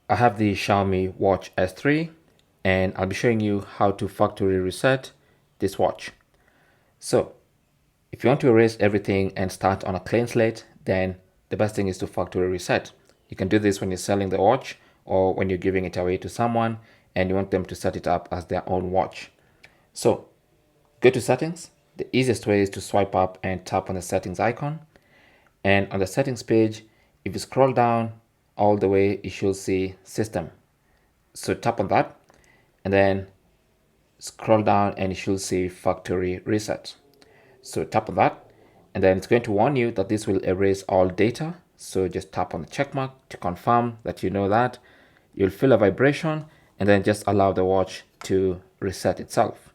I have the Xiaomi Watch S3 and I'll be showing you how to factory reset this watch. So if you want to erase everything and start on a clean slate, then the best thing is to factory reset. You can do this when you're selling the watch or when you're giving it away to someone and you want them to set it up as their own watch. So go to settings. The easiest way is to swipe up and tap on the settings icon. And on the settings page, if you scroll down all the way, you should see system. So tap on that and then scroll down and you should see factory reset. So tap on that and then it's going to warn you that this will erase all data. So just tap on the check mark to confirm that you know that. You'll feel a vibration and then just allow the watch to reset itself.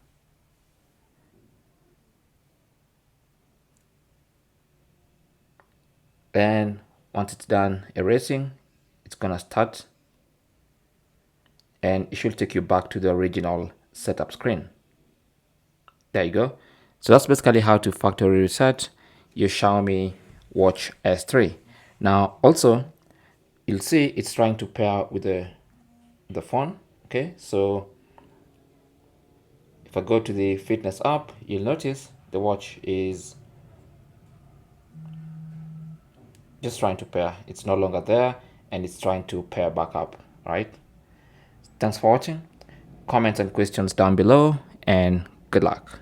Then once it's done erasing, it's gonna start and it should take you back to the original setup screen. There you go. So that's basically how to factory reset your Xiaomi Watch S3. Now also you'll see it's trying to pair with the phone. Okay, so if I go to the fitness app, you'll notice the watch is just trying to pair. It's no longer there and it's trying to pair back up. Right, thanks for watching. Comments and questions down below and good luck.